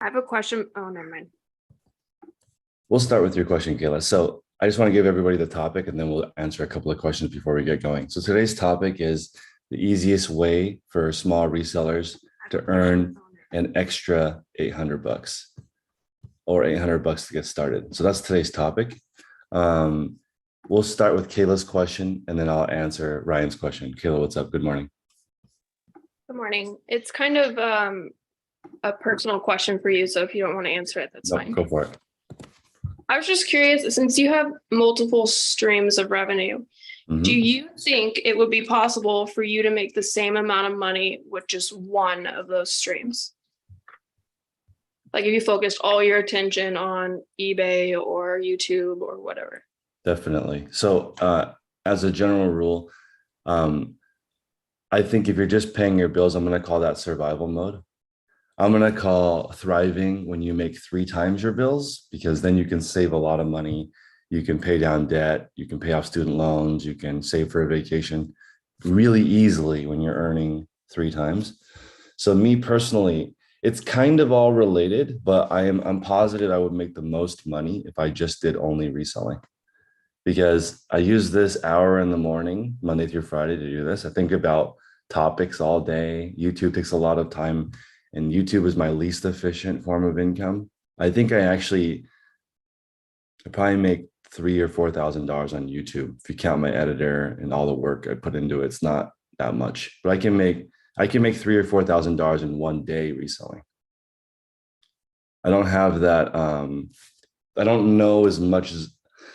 I have a question. Oh, never mind. We'll start with your question, Kayla. So I just want to give everybody the topic and then we'll answer a couple of questions before we get going. So today's topic is the easiest way for small resellers to earn an extra 800 bucks or 800 bucks to get started. So that's today's topic. We'll start with Kayla's question and then I'll answer Ryan's question. Kayla, what's up? Good morning. Good morning. It's kind of a personal question for you. So if you don't want to answer it, that's fine. Go for it. I was just curious, since you have multiple streams of revenue, do you think it would be possible for you to make the same amount of money with just one of those streams? Like if you focused all your attention on eBay or YouTube or whatever. Definitely. So as a general rule, I think if you're just paying your bills, I'm going to call that survival mode. I'm going to call thriving when you make 3 times your bills, because then you can save a lot of money. You can pay down debt. You can pay off student loans. You can save for a vacation really easily when you're earning 3 times. So me personally, it's kind of all related, but I'm positive I would make the most money if I just did only reselling, because I use this hour in the morning, Monday through Friday, to do this. I think about topics all day. YouTube takes a lot of time, and YouTube is my least efficient form of income. I think I probably make $3,000 or $4,000 on YouTube. If you count my editor and all the work I put into it, it's not that much, but I can make $3,000 or $4,000 in one day reselling. I don't have that. I don't know as much as,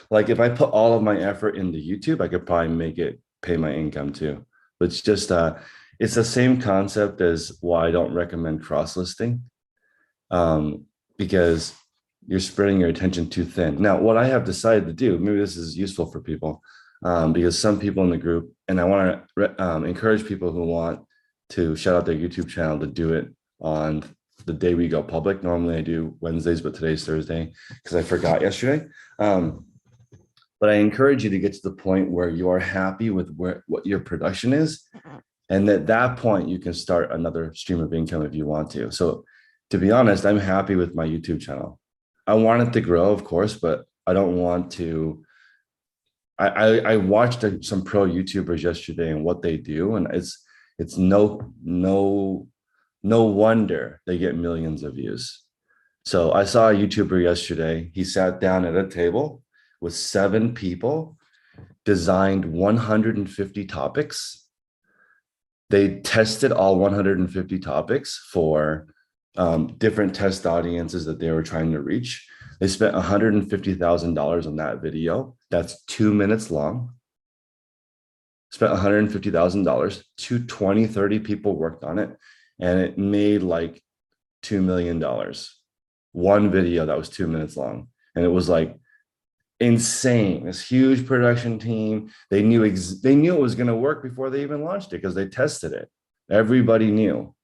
like, if I put all of my effort into YouTube, I could probably make it pay my income too. But it's just, it's the same concept as why I don't recommend cross-listing, because you're spreading your attention too thin. Now, what I have decided to do, maybe this is useful for people, because some people in the group, and I want to encourage people who want to shout out their YouTube channel to do it on the day we go public. Normally I do Wednesdays, but today's Thursday because I forgot yesterday. But I encourage you to get to the point where you are happy with what your production is. And at that point, you can start another stream of income if you want to. So to be honest, I'm happy with my YouTube channel. I want it to grow, of course, but I don't want to. I watched some pro YouTubers yesterday and what they do, and it's no wonder they get millions of views. So I saw a YouTuber yesterday. He sat down at a table with 7 people, designed 150 topics. They tested all 150 topics for different test audiences that they were trying to reach. They spent $150,000 on that video. That's 2 minutes long. Spent $150,000. 30 people worked on it, and it made like $2 million. One video that was 2 minutes long, and it was like insane. This huge production team. They knew it was going to work before they even launched it because they tested it. Everybody knew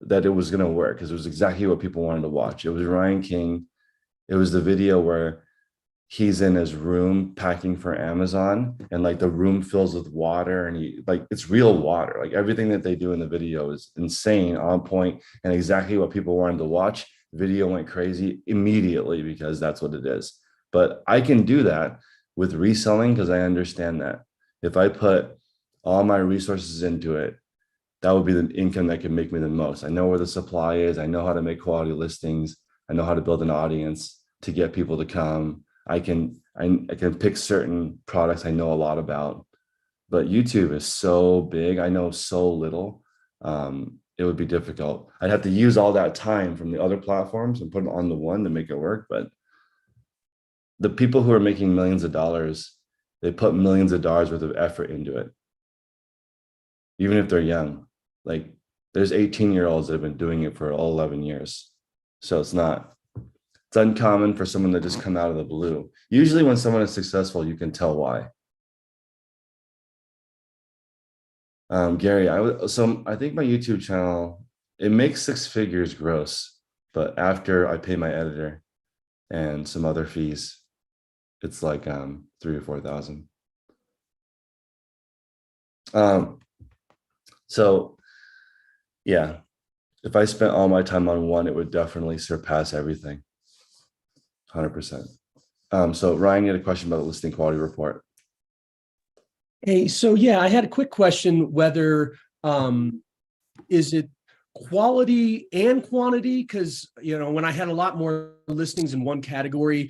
that it was going to work because it was exactly what people wanted to watch. It was Ryan King. It was the video where he's in his room packing for Amazon, and like the room fills with water, and it's real water. Like everything that they do in the video is insane, on point, and exactly what people wanted to watch. Video went crazy immediately because that's what it is. But I can do that with reselling because I understand that if I put all my resources into it, that would be the income that can make me the most. I know where the supply is. I know how to make quality listings. I know how to build an audience to get people to come. I can pick certain products I know a lot about, but YouTube is so big. I know so little. It would be difficult. I'd have to use all that time from the other platforms and put it on the one to make it work. But the people who are making millions of dollars, they put millions of dollars worth of effort into it, even if they're young. Like there's 18-year-olds that have been doing it for all 11 years. So it's uncommon for someone to just come out of the blue. Usually when someone is successful, you can tell why. Gary, I think my YouTube channel, it makes 6 figures gross, but after I pay my editor and some other fees, it's like 3,000 or 4,000. So yeah, If I spent all my time on one, it would definitely surpass everything. 100%. So Ryan, you had a question about the listing quality report. Hey, so yeah, I had a quick question whether is it quality and quantity? Because when I had a lot more listings in one category,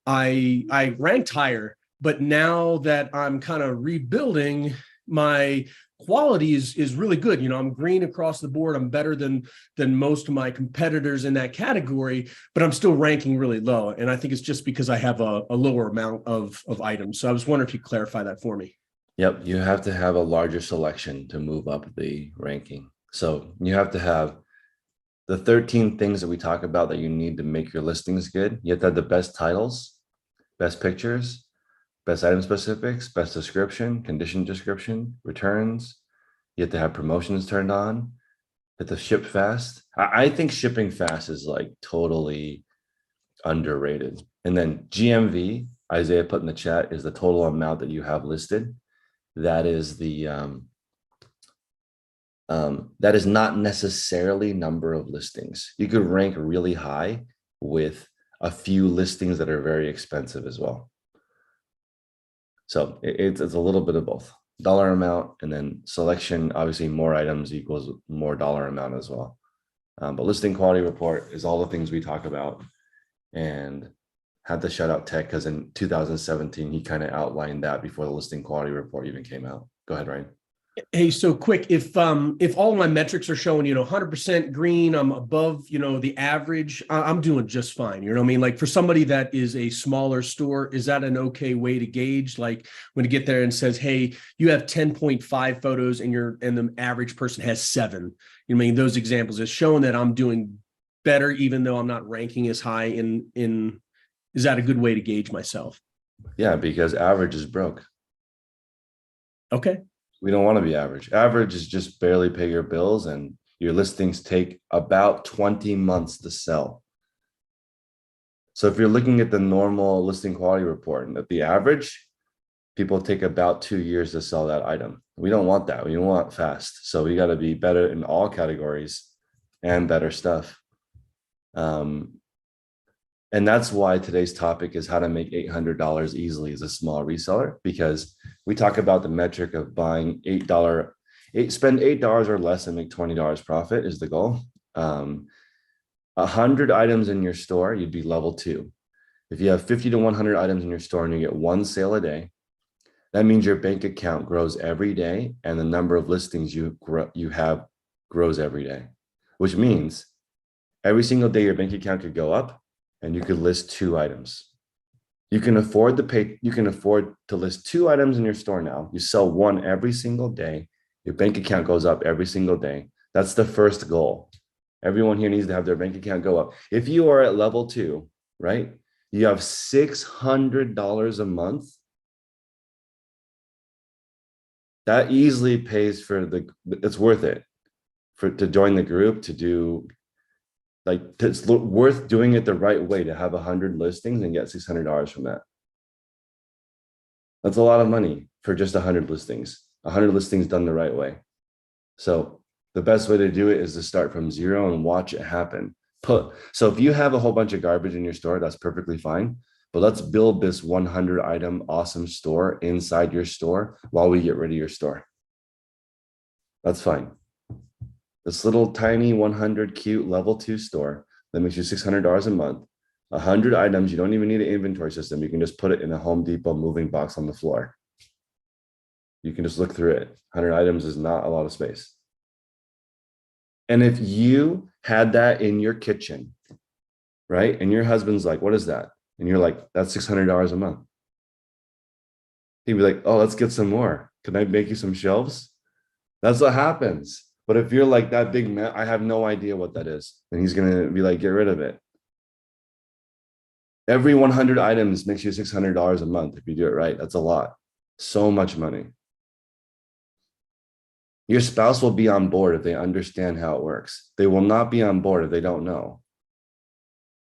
I ranked higher, but now that I'm kind of rebuilding, my quality is really good. I'm green across the board. I'm better than most of my competitors in that category, but I'm still ranking really low. And I think it's just because I have a lower amount of items. So I was wondering if you could clarify that for me. Yep, you have to have a larger selection to move up the ranking. So you have to have the 13 things that we talk about that you need to make your listings good. You have to have the best titles, best pictures, best item specifics, best description, condition description, returns. You have to have promotions turned on. You have to ship fast. I think shipping fast is like totally underrated. And then GMV, Isaiah put in the chat, is the total amount that you have listed. That is that is not necessarily number of listings. You could rank really high with a few listings that are very expensive as well. So it's a little bit of both. Dollar amount and then selection, obviously more items equals more dollar amount as well. But listing quality report is all the things we talk about, and had to shout out Tech because in 2017, he kind of outlined that before the listing quality report even came out. Go ahead, Ryan. Hey, so quick, if all my metrics are showing, 100% green, I'm above, the average, I'm doing just fine. You know what I mean? Like for somebody that is a smaller store, is that an okay way to gauge? Like when you get there and says, hey, you have 10.5 photos and the average person has 7. You know what I mean? Those examples is showing that I'm doing better, even though I'm not ranking as high is that a good way to gauge myself? Yeah, because average is broke. Okay. We don't want to be average. Average is just barely pay your bills, and your listings take about 20 months to sell. So if you're looking at the normal listing quality report and at the average, people take about 2 years to sell that item. We don't want that. We want fast. So we got to be better in all categories and better stuff. And that's why today's topic is how to make $800 easily as a small reseller, because we talk about the metric of buying spend $8 or less and make $20 profit is the goal. 100 items in your store, you'd be level 2. If you have 50 to 100 items in your store and you get one sale a day, that means your bank account grows every day and the number of listings you have grows every day, which means every single day your bank account could go up and you could list 2 items. You can afford to list 2 items in your store now. You sell one every single day. Your bank account goes up every single day. That's the first goal. Everyone here needs to have their bank account go up. If you are at level 2, right? You have $600 a month. That easily pays for it's worth it to join the group, to do it's worth doing it the right way, to have 100 listings and get $600 from that. That's a lot of money for just 100 listings. 100 listings done the right way. So the best way to do it is to start from 0 and watch it happen. So if you have a whole bunch of garbage in your store, that's perfectly fine. But let's build this 100 item awesome store inside your store while we get rid of your store. That's fine. This little tiny 100 cute level 2 store that makes you $600 a month, 100 items. You don't even need an inventory system. You can just put it in a Home Depot moving box on the floor. You can just look through it. 100 items is not a lot of space. And if you had that in your kitchen, right? And your husband's like, what is that? And you're like, that's $600 a month. He'd be like, oh, let's get some more. Can I make you some shelves? That's what happens. But if you're like that big man, I have no idea what that is. And he's going to be like, get rid of it. Every 100 items makes you $600 a month. If you do it right, that's a lot. So much money. Your spouse will be on board if they understand how it works. They will not be on board if they don't know.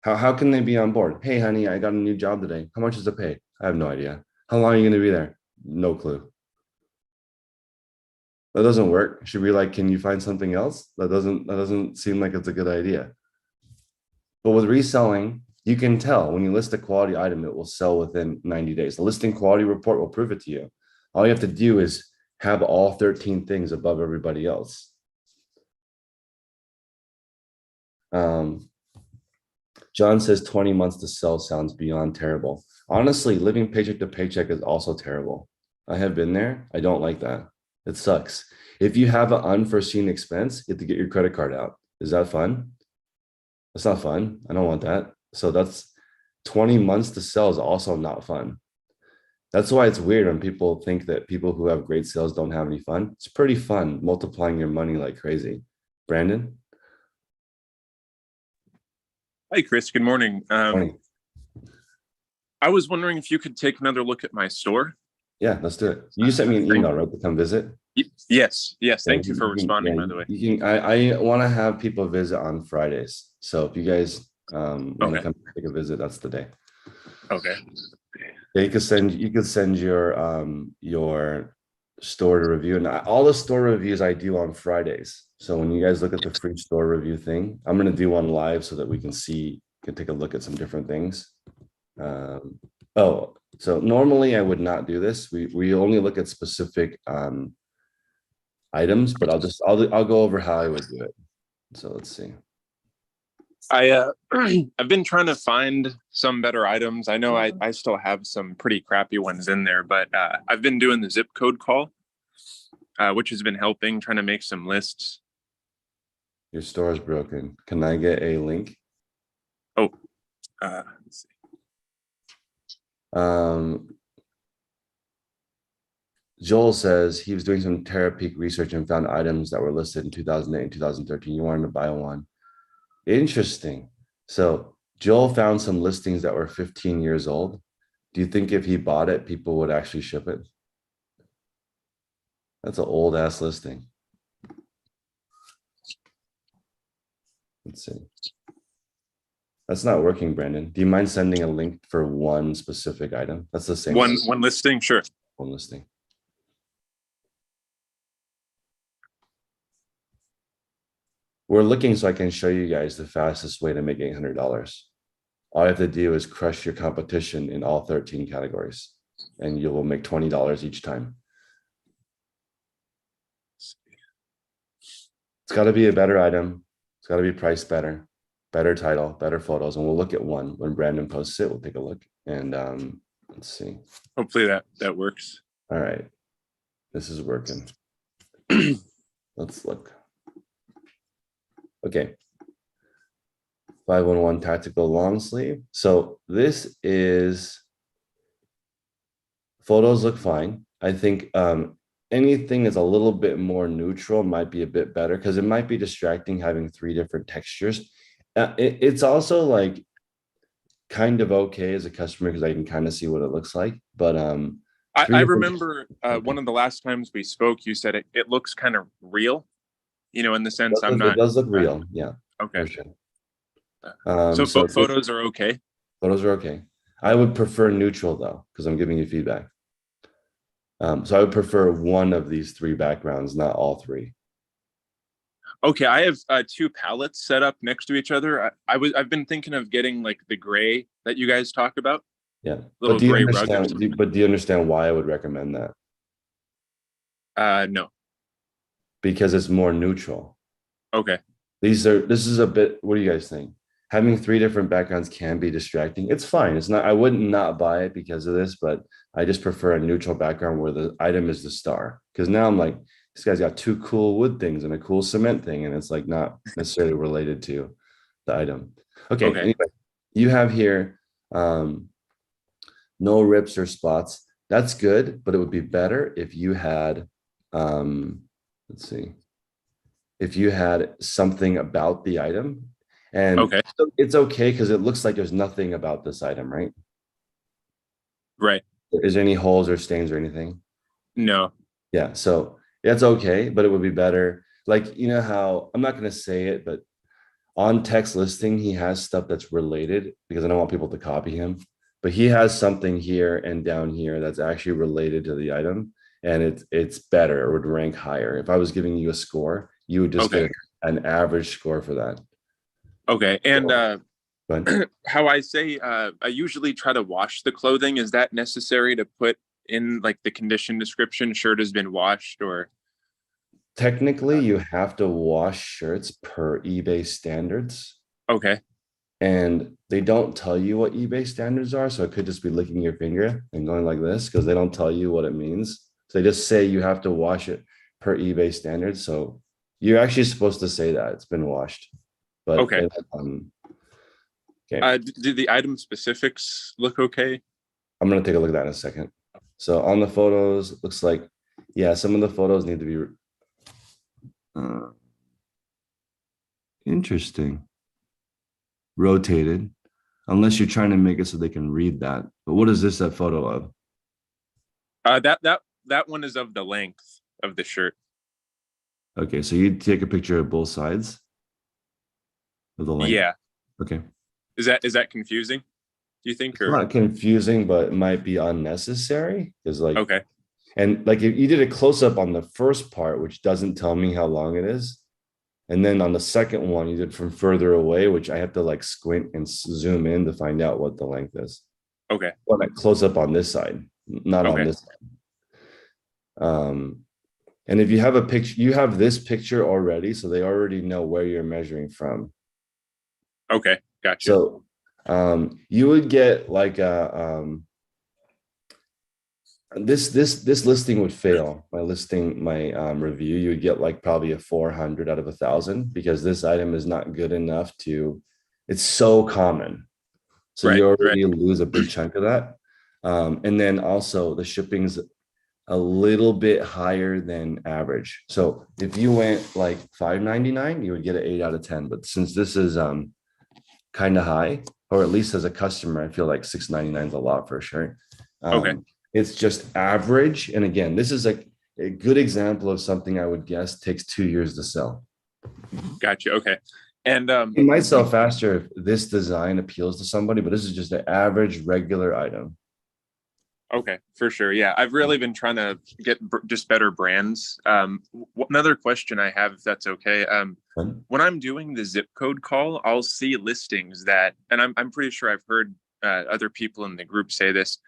How can they be on board? Hey, honey, I got a new job today. How much does it pay? I have no idea. How long are you going to be there? No clue. That doesn't work. Should we like, can you find something else? That doesn't seem like it's a good idea. But with reselling, you can tell when you list a quality item, it will sell within 90 days. The listing quality report will prove it to you. All you have to do is have all 13 things above everybody else. John says 20 months to sell sounds beyond terrible. Honestly, living paycheck to paycheck is also terrible. I have been there. I don't like that. It sucks. If you have an unforeseen expense, you have to get your credit card out. Is that fun? That's not fun. I don't want that. So that's 20 months to sell is also not fun. That's why it's weird when people think that people who have great sales don't have any fun. It's pretty fun multiplying your money like crazy. Brandon? Hi, Chris. Good morning. Morning. I was wondering if you could take another look at my store. Yeah, let's do it. You sent me an email, right, to come visit? Yes. Thank you for can- responding, yeah, by the way. You can. I want to have people visit on Fridays. So if you guys want to come take a visit, that's the day. Okay. Yeah, you could send your store to review, and all the store reviews I do on Fridays. So when you guys look at the free store review thing, I'm gonna do one live so that we can take a look at some different things. So normally I would not do this. We only look at specific items, but I'll go over how I would do it. So let's see. I've been trying to find some better items. I know I still have some pretty crappy ones in there, but I've been doing the zip code call, which has been helping, trying to make some lists. Your store is broken. Can I get a link? Let's see. Joel says he was doing some Terapeak research and found items that were listed in 2008 and 2013. You wanted to buy one. Interesting. So Joel found some listings that were 15 years old. Do you think if he bought it, people would actually ship it? That's an old ass listing. Let's see. That's not working, Brandon. Do you mind sending a link for one specific item? That's the same. One listing, sure. One listing. We're looking so I can show you guys the fastest way to make $800. All you have to do is crush your competition in all 13 categories, and you will make $20 each time. It's got to be a better item. It's got to be priced better, better title, better photos. And we'll look at one when Brandon posts it. We'll take a look and let's see. Hopefully that works. All right. This is working. Let's look. Okay. 511 tactical long sleeve. So this is, photos look fine. I think anything that's a little bit more neutral might be a bit better because it might be distracting having 3 different textures. It's also like kind of okay as a customer because I can kind of see what it looks like. But I remember one of the last times we spoke, you said it looks kind of real, in the sense it does look real. Yeah. Okay. Sure. So photos are okay. Photos are okay. I would prefer neutral though, because I'm giving you feedback. So I would prefer one of these 3 backgrounds, not all 3. Okay, I have 2 palettes set up next to each other. I've been thinking of getting like the gray that you guys talked about. Yeah, little gray rug. But do you understand why I would recommend that? No. Because it's more neutral. Okay. This is a bit. What do you guys think? Having 3 different backgrounds can be distracting. It's fine. It's not. I wouldn't not buy it because of this, but I just prefer a neutral background where the item is the star. Because now I'm like, this guy's got 2 cool wood things and a cool cement thing, and it's like not necessarily related to the item. Okay. Anyway, you have here no rips or spots. That's good, but it would be better if you had, let's see, if you had something about the item. And it's okay because it looks like there's nothing about this item, right? Right. Is there any holes or stains or anything? No. Yeah, so that's okay, but it would be better. Like, you know how, I'm not going to say it, but on text listing, he has stuff that's related because I don't want people to copy him, but he has something here and down here that's actually related to the item. and it's better or would rank higher. If I was giving you a score, you would just Okay. get an average score for that. Okay. And But how I say, I usually try to wash the clothing. Is that necessary to put in like the condition description? Shirt has been washed, or technically, you have to wash shirts per eBay standards. okay. And they don't tell you what eBay standards are. So it could just be licking your finger and going like this because they don't tell you what it means. So they just say you have to wash it per eBay standards. So you're actually supposed to say that it's been washed. But Okay. Okay. Do the item specifics look okay? I'm going to take a look at that in a second. So on the photos, it looks like, yeah, some of the photos need to be interesting. Rotated, unless you're trying to make it so they can read that. But what is this a photo of? That one is of the length of the shirt. Okay, so you take a picture of both sides of the length. Yeah. Okay. Is that confusing? Do you think? It's not confusing, but it might be unnecessary because like Okay. And like if you did a close up on the first part, which doesn't tell me how long it is. And then on the second one, you did from further away, which I have to like squint and zoom in to find out what the length is. Okay. Well, like close up on this side, not on this side. And if you have a picture, you have this picture already, so they already know where you're measuring from. Okay, gotcha. So you would get like a this listing would fail. My review, you would get like probably a 400 out of 1,000 because this item is not good enough to. It's so common, so Right, you already lose a big chunk of that. And then also the shipping's a little bit higher than average. So if you went like $5.99, you would get an 8 out of 10. But since this is kind of high, or at least as a customer, I feel like $6.99 is a lot for a shirt. Okay. It's just average. And again, this is like a good example of something I would guess takes 2 years to sell. Gotcha. Okay. And it might sell faster if this design appeals to somebody, but this is just an average regular item. Okay, for sure. Yeah, I've really been trying to get just better brands. Another question I have, if that's okay. When I'm doing the zip code call, I'll see listings that, and I'm pretty sure I've heard other people in the group say this,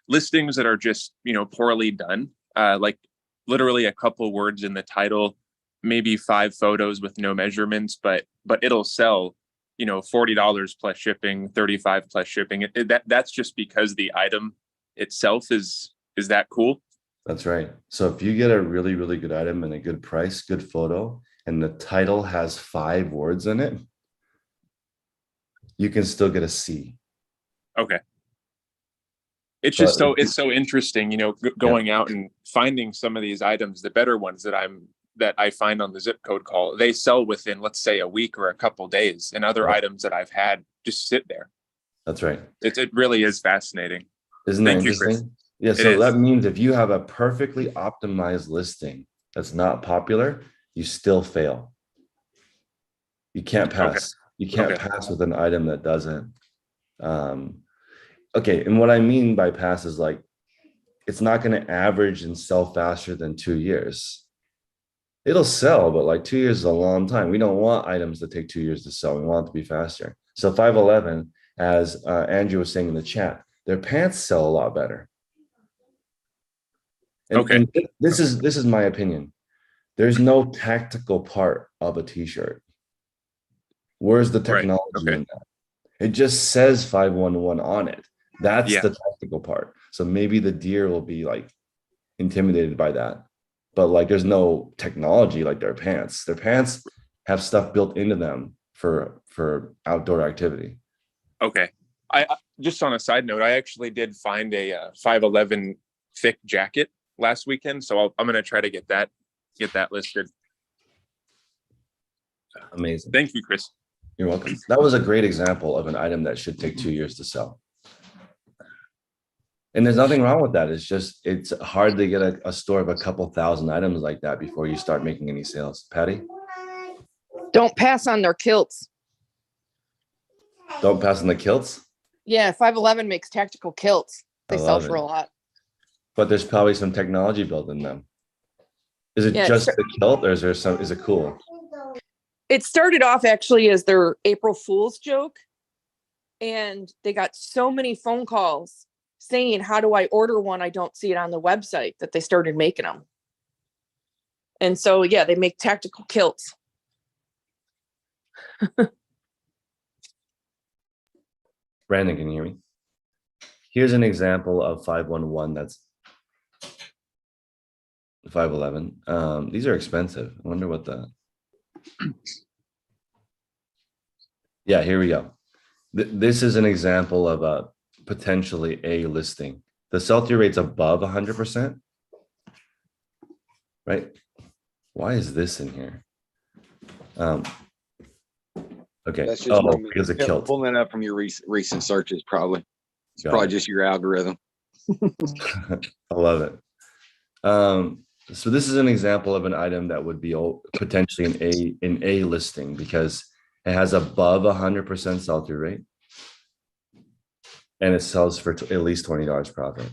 listings that are just, poorly done, like literally a couple words in the title, maybe 5 photos with no measurements, but it'll sell, $40 plus shipping, $35 plus shipping. That's just because the item itself is that cool? That's right. So if you get a really, really good item and a good price, good photo, and the title has 5 words in it, you can still get a C. Okay. It's just it's so interesting, going out and finding some of these items, the better ones that I find on the zip code call, they sell within, let's say, a week or a couple days, and other items that I've had just sit there. That's right. It really is fascinating. Isn't that interesting? Yeah. So that means if you have a perfectly optimized listing that's not popular, you still fail. You can't pass. You can't pass with an item that doesn't. Okay. And what I mean by pass is like, it's not going to average and sell faster than 2 years. It'll sell, but like 2 years is a long time. We don't want items that take 2 years to sell. We want it to be faster. So 511, as Andrew was saying in the chat, their pants sell a lot better. And this is my opinion. There's no tactical part of a t-shirt. Where's the technology in that? It just says 511 on it. That's the tactical part. So maybe the deer will be like intimidated by that. But like there's no technology like their pants. Their pants have stuff built into them for outdoor activity. Okay. I just on a side note, I actually did find a 511 thick jacket last weekend, so I'm going to try to get that listed. Amazing. Thank you, Chris. You're welcome. That was a great example of an item that should take 2 years to sell. And there's nothing wrong with that. It's hard to get a store of a couple thousand items like that before you start making any sales. Patty? Don't pass on their kilts. Don't pass on the kilts? Yeah, 511 makes tactical kilts. They sell for a lot. but there's probably some technology built in them. Is it Yeah, just the kilt, or is there some? Is it cool? it started off actually as their April Fool's joke. And they got so many phone calls saying, how do I order one? I don't see it on the website, that they started making them. And so, yeah, they make tactical kilts. Brandon, can you hear me? Here's an example of 511 that's 511. These are expensive. I wonder what the... Yeah, here we go. This is an example of a potentially A listing. The sell-through rate's above 100%, right? Why is this in here? Okay. That's just from because of kilt. pulling it up from your recent searches, probably. It's Got probably it. just your algorithm. I love it. So this is an example of an item that would be potentially an A listing because it has above 100% sell-through rate, and it sells for at least $20 profit.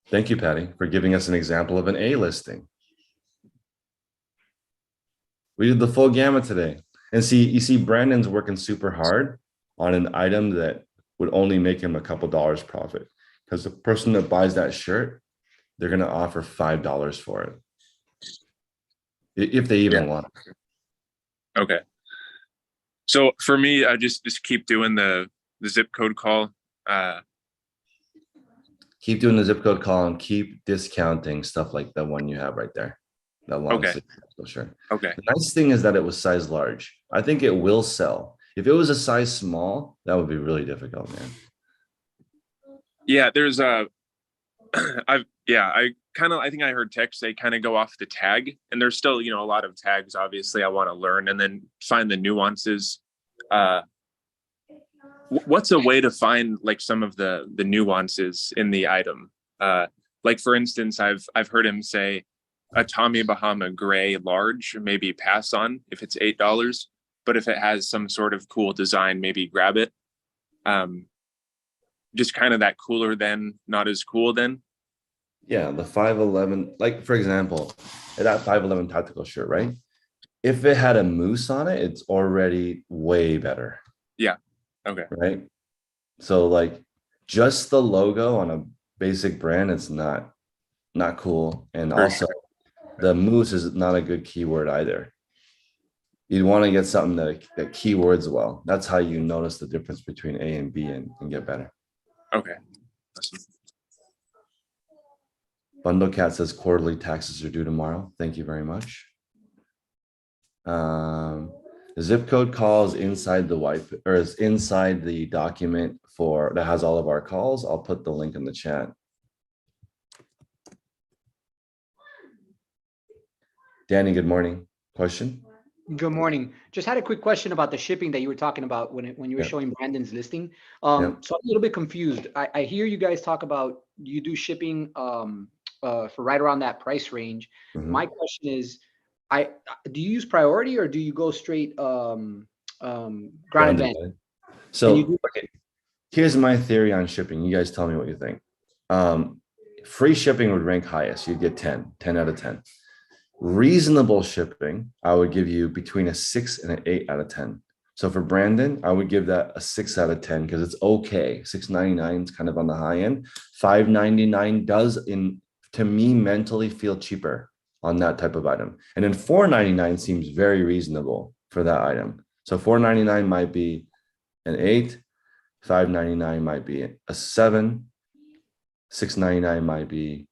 Thank you, Patty, for giving us an example of an A listing. We did the full gamut today. And you see Brandon's working super hard on an item that would only make him a couple dollars profit, because the person that buys that shirt, they're going to offer $5 for it, if they even want it. Okay. So for me, I just keep doing the zip code call. Keep doing the zip code call and keep discounting stuff like the one you have right there. That long sleeve shirt. Okay. The nice thing is that it was size large. I think it will sell. If it was a size small, that would be really difficult, man. Yeah, there's I think I heard Tex say kind of go off the tag, and there's still, a lot of tags, obviously I want to learn and then find the nuances. What's a way to find like some of the nuances in the item? Like for instance, I've heard him say a Tommy Bahama gray large, maybe pass on if it's $8, but if it has some sort of cool design, maybe grab it. Just kind of that cooler than, not as cool then. Yeah, the 511, like for example, that 511 tactical shirt, right? If it had a moose on it, it's already way better. Yeah. Okay. Right. So like just the logo on a basic brand, it's not cool. And also the moose is not a good keyword either. You'd want to get something that keywords well. That's how you notice the difference between A and B and get better. Okay. Bundle Cat says quarterly taxes are due tomorrow. Thank you very much. The zip code calls inside the is inside the document that has all of our calls. I'll put the link in the chat. Danny, good morning. Question? Good morning. Just had a quick question about the shipping that you were talking about when you were showing Brandon's listing. So I'm a little bit confused. I hear you guys talk about you do shipping for right around that price range. Mm-hmm. My question is, do you use priority or do you go straight ground event? So okay, here's my theory on shipping. You guys tell me what you think. Free shipping would rank highest. You'd get 10 out of 10. Reasonable shipping, I would give you between a 6 and an 8 out of 10. So for Brandon, I would give that a 6 out of 10 because it's okay. $6.99 is kind of on the high end. $5.99 does, to me, mentally feel cheaper on that type of item. And then $4.99 seems very reasonable for that item. So $4.99 might be an 8, $5.99 might be a 7, $6.99 might be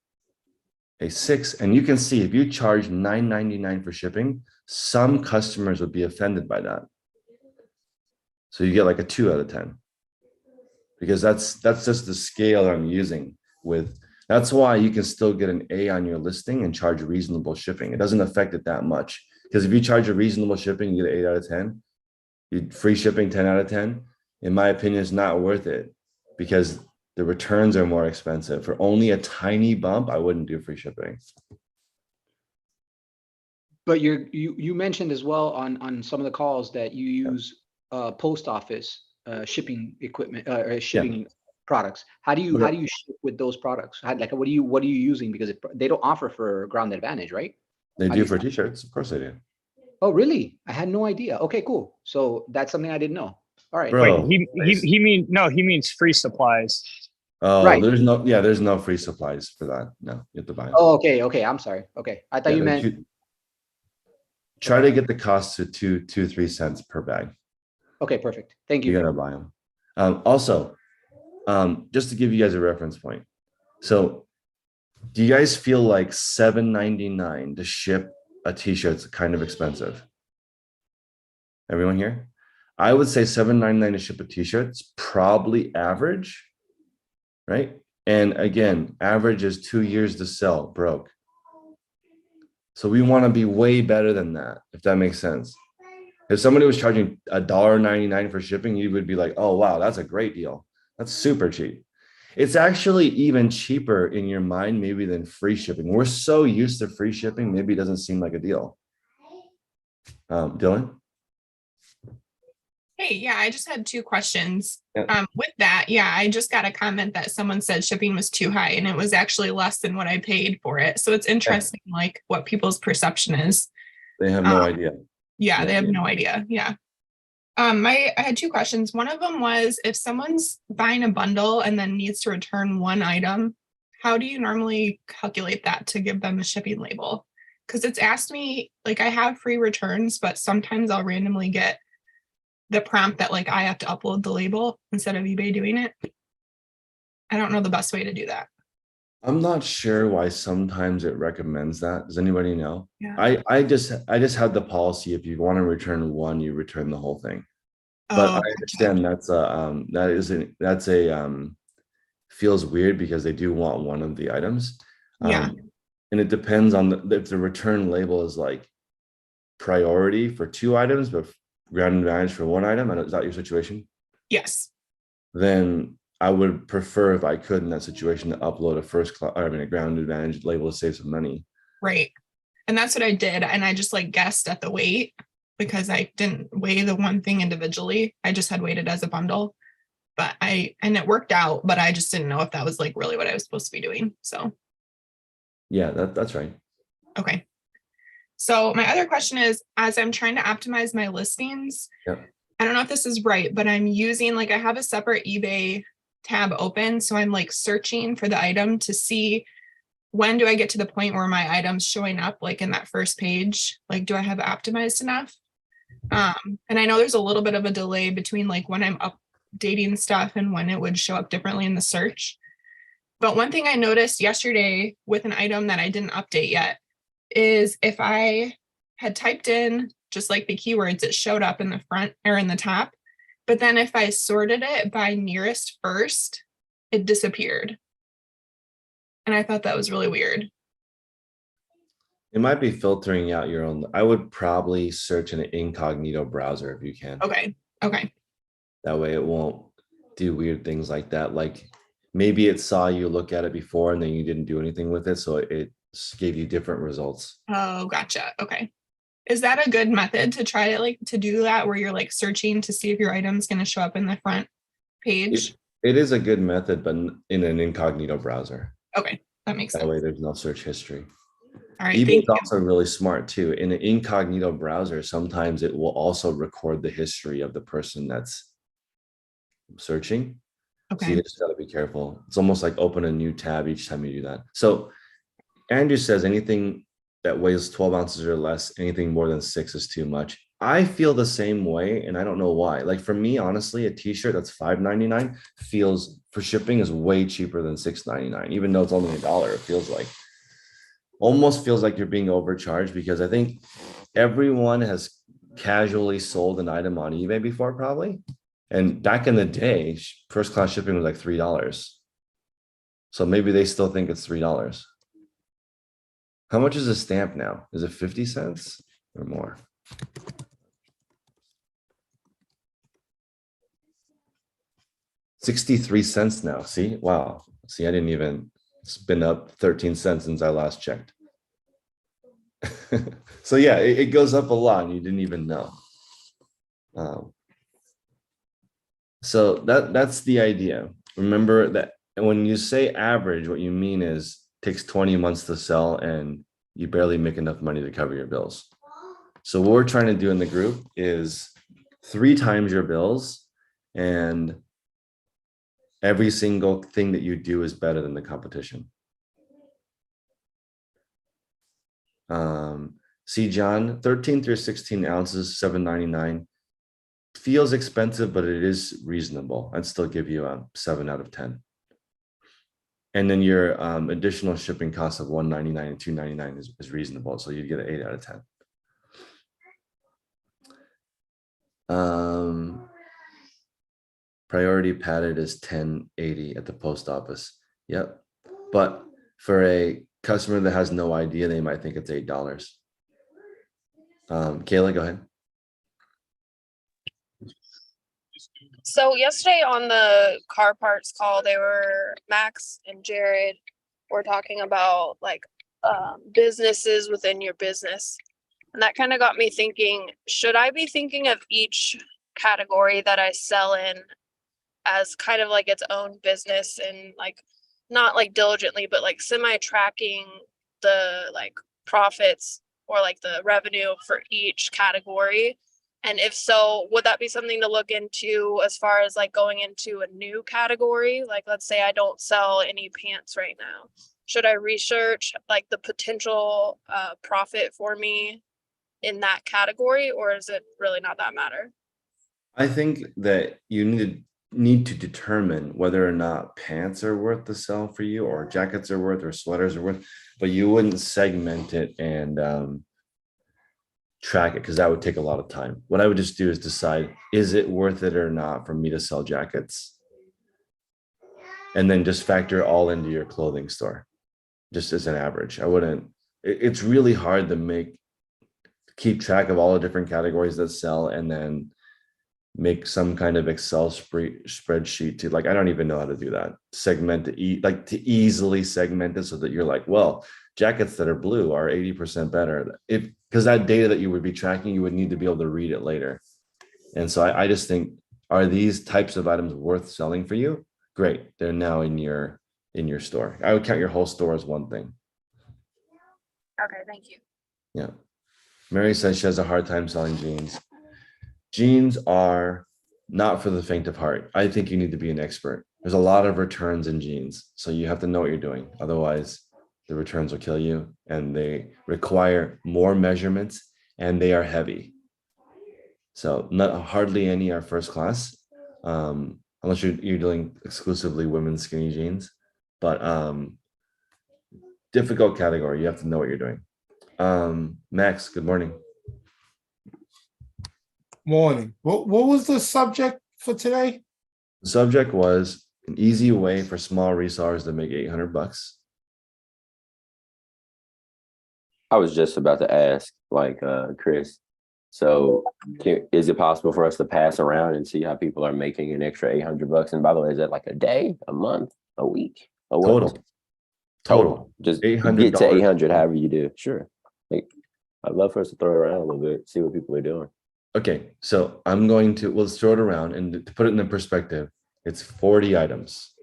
a 6. And you can see if you charge $9.99 for shipping, some customers would be offended by that. So you get like a 2 out of 10 because that's just the scale I'm using with. That's why you can still get an A on your listing and charge reasonable shipping. It doesn't affect it that much because if you charge a reasonable shipping, you get an 8 out of 10. Free shipping 10 out of 10. In my opinion, it's not worth it because the returns are more expensive. For only a tiny bump, I wouldn't do free shipping. But you mentioned as well on some of the calls that you use post office shipping equipment or shipping products. How do you ship with those products? Like what are you using? Because they don't offer for Ground Advantage, right? They do for t-shirts, of course they do. Oh, really? I had no idea. Okay, cool. So that's something I didn't know. All right. Bro, Wait, he means free supplies. oh, Right. there's no free supplies for that. No, you have to buy them. Oh, okay. I'm sorry. Okay, I thought you meant. Try to get the cost to 3 cents per bag. Okay, perfect. Thank you. You gotta buy them. Also, just to give you guys a reference point. So, do you guys feel like $7.99 to ship a t-shirt's kind of expensive? Everyone here? I would say $7.99 to ship a t-shirt's probably average, right? And again, average is 2 years to sell, broke. So we want to be way better than that, if that makes sense. If somebody was charging $1.99 for shipping, you would be like, oh, wow, that's a great deal. That's super cheap. It's actually even cheaper in your mind, maybe, than free shipping. We're so used to free shipping, maybe it doesn't seem like a deal. Dylan? Hey, yeah, I just had 2 questions. Yeah. With that, yeah, I just got a comment that someone said shipping was too high, and it was actually less than what I paid for it. So it's interesting, like what people's perception is. They have no idea. Yeah, they have no idea. Yeah. I had 2 questions. One of them was, if someone's buying a bundle and then needs to return one item, how do you normally calculate that to give them a shipping label? Because it's asked me, like, I have free returns, but sometimes I'll randomly get the prompt that like I have to upload the label instead of eBay doing it. I don't know the best way to do that. I'm not sure why sometimes it recommends that. Does anybody know? Yeah. I just had the policy, if you want to return one, you return the whole thing. But I understand that's a feels weird because they do want one of the items. Yeah. And it depends on if the return label is like priority for 2 items, but Ground Advantage for 1 item. Is that your situation? Yes. Then I would prefer, if I could in that situation, to upload a Ground Advantage label to save some money. Right. And that's what I did. And I just like guessed at the weight because I didn't weigh the one thing individually. I just had weighted as a bundle. And it worked out, but I just didn't know if that was like really what I was supposed to be doing. So yeah, that's right. Okay. So my other question is, as I'm trying to optimize my listings, I don't know if this is right, but I'm using, like, I have a separate eBay tab open. So I'm like searching for the item to see, when do I get to the point where my item's showing up, like in that first page? Like, do I have it optimized enough? And I know there's a little bit of a delay between like when I'm updating stuff and when it would show up differently in the search. But one thing I noticed yesterday with an item that I didn't update yet is if I had typed in just like the keywords, it showed up in the front or in the top. But then if I sorted it by nearest first, it disappeared. And I thought that was really weird. It might be filtering out your own. I would probably search in an incognito browser if you can. Okay. That way it won't do weird things like that. Like maybe it saw you look at it before and then you didn't do anything with it, so it gave you different results. Oh, gotcha. Okay. Is that a good method to try to do that, where you're like searching to see if your item's going to show up in the front page? It is a good method, but in an incognito browser. Okay, that makes sense. That way there's no search history. All right. eBay is also really smart too. In an incognito browser, sometimes it will also record the history of the person that's searching. Okay. So you just got to be careful. It's almost like open a new tab each time you do that. So Andrew says anything that weighs 12 ounces or less, anything more than 6 is too much. I feel the same way, and I don't know why. Like for me, honestly, a t-shirt that's $5.99 feels, for shipping, is way cheaper than $6.99, even though it's only $1. It feels like, almost feels like you're being overcharged, because I think everyone has casually sold an item on eBay before, probably. And back in the day, first class shipping was like $3. So maybe they still think it's $3. How much is a stamp now? Is it 50 cents or more? $0.63 now. See, wow. See, I didn't even, it's been up 13 cents since I last checked. So yeah, it goes up a lot and you didn't even know. So that's the idea. Remember that when you say average, what you mean is takes 20 months to sell and you barely make enough money to cover your bills. So what we're trying to do in the group is 3 times your bills, and every single thing that you do is better than the competition. See, John, 13 through 16 ounces, $7.99. Feels expensive, but it is reasonable. I'd still give you a 7 out of 10. And then your additional shipping cost of $1.99 and $2.99 is reasonable. So you'd get an 8 out of 10. Priority padded is $10.80 at the post office. Yep. But for a customer that has no idea, they might think it's $8. Kayla, go ahead. So yesterday on the car parts call, Max and Jared were talking about like businesses within your business. And that kind of got me thinking, should I be thinking of each category that I sell in as kind of like its own business, and like not like diligently, but like semi-tracking the like profits or like the revenue for each category? And if so, would that be something to look into as far as like going into a new category? Like, let's say I don't sell any pants right now. Should I research like the potential profit for me in that category, or is it really not that matter? I think that you need to determine whether or not pants are worth the sell for you, or jackets are worth, or sweaters are worth, but you wouldn't segment it and track it, because that would take a lot of time. What I would just do is decide, is it worth it or not for me to sell jackets? And then just factor it all into your clothing store, just as an average. I wouldn't, it's really hard to keep track of all the different categories that sell and then make some kind of Excel spreadsheet to, like, I don't even know how to do that. Segment it, like to easily segment it so that you're like, well, jackets that are blue are 80% better. Because that data that you would be tracking, you would need to be able to read it later. And so I just think, are these types of items worth selling for you? Great, they're now in your store. I would count your whole store as one thing. Okay, thank you. Yeah. Mary says she has a hard time selling jeans. Jeans are not for the faint of heart. I think you need to be an expert. There's a lot of returns in jeans, so you have to know what you're doing. Otherwise, the returns will kill you, and they require more measurements, and they are heavy. So hardly any are first class, unless you're doing exclusively women's skinny jeans. But difficult category. You have to know what you're doing. Max, good morning. Morning. What was the subject for today? The subject was an easy way for small resellers to make $800. I was just about to ask, like, Chris, so is it possible for us to pass around and see how people are making an extra $800? And by the way, is that like a day, a month, a week, or what? Total. Just $800. Get to 800, however you do. Sure. Like, I'd love for us to throw it around a little bit, see what people are doing. Okay, so let's throw it around, and to put it in perspective, it's 40 items.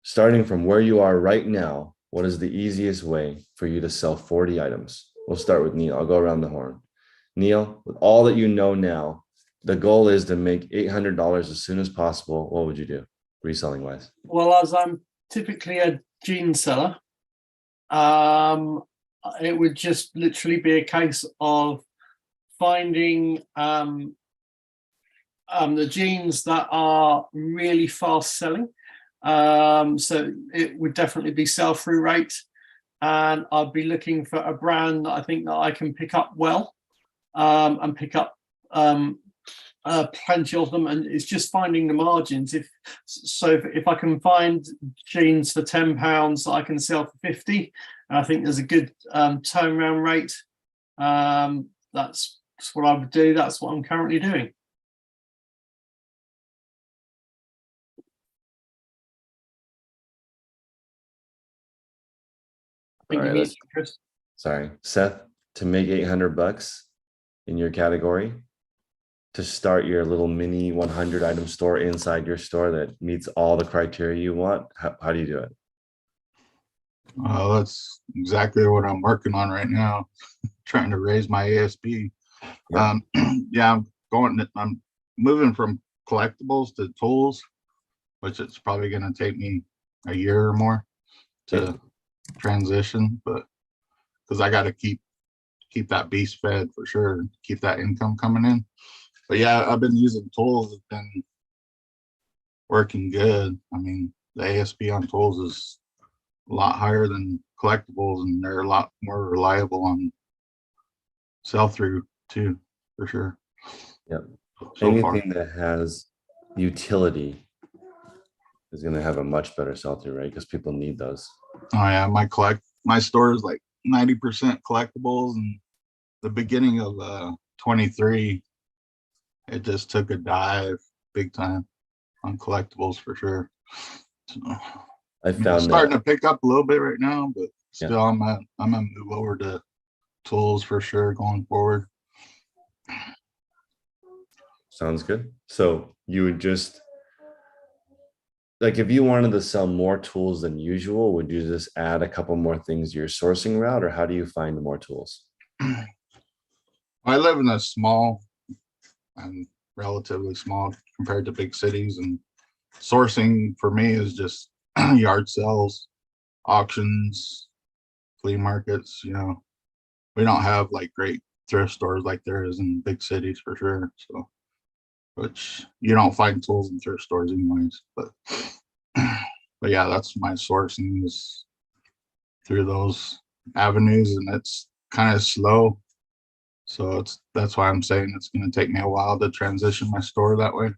Starting from where you are right now, what is the easiest way for you to sell 40 items? We'll start with Neil. I'll go around the horn. Neil, with all that you know now, the goal is to make $800 as soon as possible. What would you do, reselling wise? Well, as I'm typically a jean seller, it would just literally be a case of finding the jeans that are really fast selling. So it would definitely be sell-through rate, and I'd be looking for a brand that I think that I can pick up well, and pick up plenty of them. And it's just finding the margins. If I can find jeans for £10 that I can sell for 50, and I think there's a good turnaround rate, that's what I would do. That's what I'm currently doing. Sorry, Seth, to make $800 in your category, to start your little mini 100 item store inside your store that meets all the criteria you want? How do you do it? That's exactly what I'm working on right now, trying to raise my ASP. Yeah. Yeah, I'm moving from collectibles to tools, which it's probably going to take me a year or more to transition, but because I got to keep that beast fed for sure, keep that income coming in. But yeah, I've been using tools, it's been working good. I mean, the ASP on tools is a lot higher than collectibles, and they're a lot more reliable on sell through too, for sure. Yep. So Anything that has utility is going to have a much better sell through, right? Because people need those. Oh yeah, my store is like 90% collectibles, and the beginning of 23, it just took a dive big time on collectibles for sure. So, I found starting to pick up a little bit right now, but still I'm gonna move over to tools for sure going forward. Sounds good. So you would just, like, if you wanted to sell more tools than usual, would you just add a couple more things to your sourcing route, or how do you find more tools? I live in a small and relatively small compared to big cities, and sourcing for me is just yard sales, auctions, flea markets. We don't have like great thrift stores like there is in big cities for sure. So, which you don't find tools in thrift stores anyways, but yeah, that's my sourcing is through those avenues, and it's kind of slow. So that's why I'm saying it's going to take me a while to transition my store that way.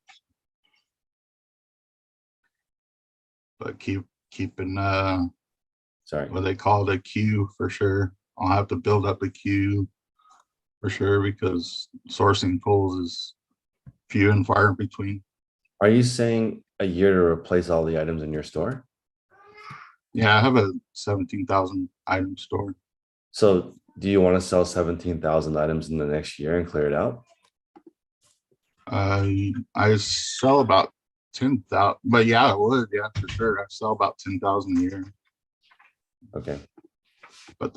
But keeping what they call it, a queue for sure. I'll have to build up a queue for sure, because sourcing tools is few and far in between. Are you saying a year to replace all the items in your store? Yeah, I have a 17,000 item store. So do you want to sell 17,000 items in the next year and clear it out? I sell about 10,000, but yeah, I would. Yeah, for sure. I sell about 10,000 a year. Okay. But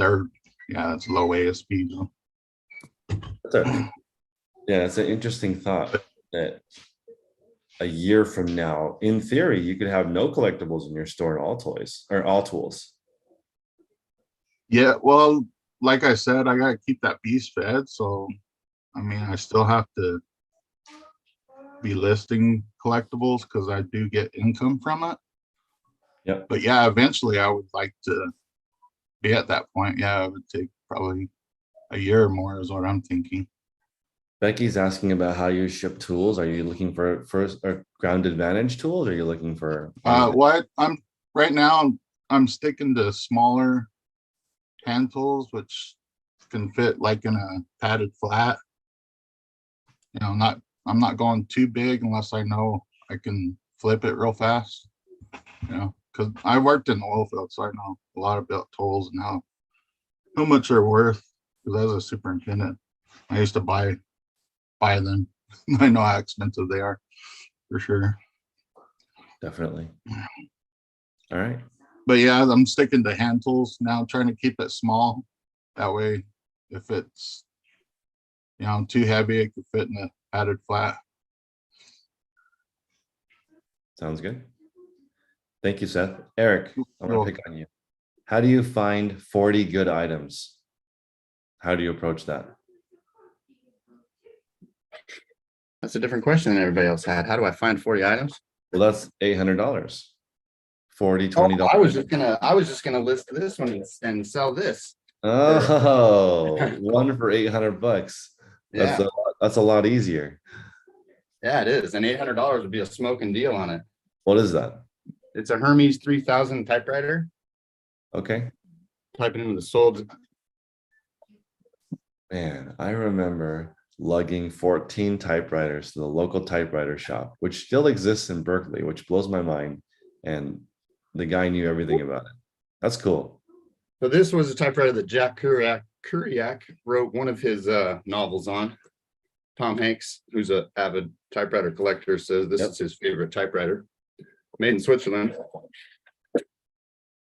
it's low ASP though. Yeah, it's an interesting thought that a year from now, in theory, you could have no collectibles in your store and all toys or all tools. Yeah, well, like I said, I gotta keep that beast fed. So, I mean, I still have to be listing collectibles because I do get income from it. Yeah. But yeah, eventually I would like to be at that point. Yeah, it would take probably a year or more is what I'm thinking. Becky's asking about how you ship tools. Are you looking for first or ground advantage tools? Or are you looking for what I'm right now, I'm sticking to smaller hand tools, which can fit like in a padded flat. I'm not going too big unless I know I can flip it real fast. Because I worked in the oil field, so I know a lot about tools and how much they're worth. Because as a superintendent, I used to buy them. I know how expensive they are, for sure. Definitely. All right. But yeah, I'm sticking to hand tools now, trying to keep it small. That way, if it's too heavy, it could fit in a padded flat. Sounds good. Thank you, Seth. Eric, I'm gonna pick on you. How do you find 40 good items? How do you approach that? That's a different question than everybody else had. How do I find 40 items? Well, that's $800. $40, $20. I was just gonna list this one and sell this. Oh, one for $800. That's a lot easier. Yeah, it is. And $800 would be a smoking deal on it. What is that? It's a Hermes 3000 typewriter. Okay. Type it into the sold. Man, I remember lugging 14 typewriters to the local typewriter shop, which still exists in Berkeley, which blows my mind. And the guy knew everything about it. That's cool. So this was a typewriter that Jack Kerouac wrote one of his novels on. Tom Hanks, who's an avid typewriter collector, says this is his favorite typewriter. Made in Switzerland.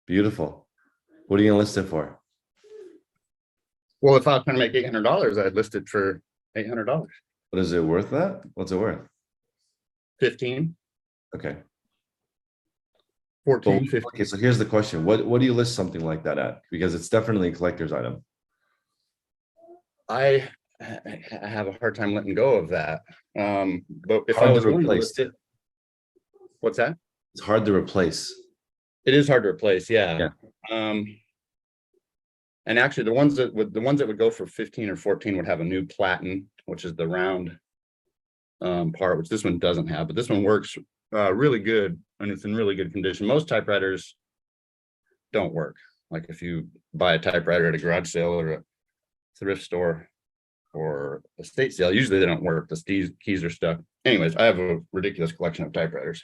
Beautiful. What are you gonna list it for? Well, if I was going to make $800, I'd list it for $800. What is it worth that? What's it worth? 15. Okay. 14, 15. Okay, so here's the question. What do you list something like that at? Because it's definitely a collector's item. I have a hard time letting go of that. But if Hard I was to going to replace. list it, what's that? It's hard to replace. It is hard to replace, yeah. And actually, the ones that would go for 15 or 14 would have a new platen, which is the round part, which this one doesn't have. But this one works really good, and it's in really good condition. Most typewriters don't work. Like if you buy a typewriter at a garage sale or a thrift store or a estate sale, usually they don't work. The keys are stuck. Anyways, I have a ridiculous collection of typewriters.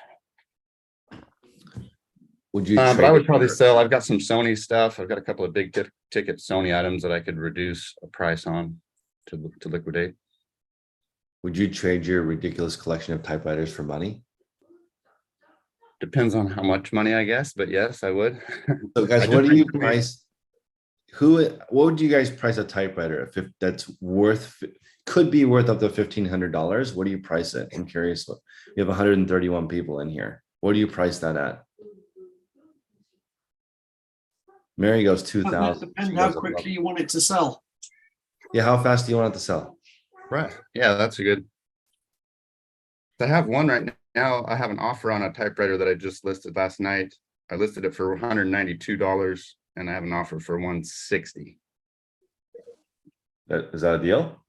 Would you? But I would probably sell. I've got some Sony stuff. I've got a couple of big ticket Sony items that I could reduce a price on to liquidate. Would you trade your ridiculous collection of typewriters for money? Depends on how much money, I guess. But yes, I would. So, guys, what do you price? What would you guys price a typewriter if that's worth? Could be worth up to $1,500. What do you price it? I'm curious. We have 131 people in here. What do you price that at? Mary goes 2,000. Depends how quickly you want it to sell. Yeah, how fast do you want it to sell? Right. Yeah, that's a good. I have one right now. I have an offer on a typewriter that I just listed last night. I listed it for $192, and I have an offer for $160. Is that a deal?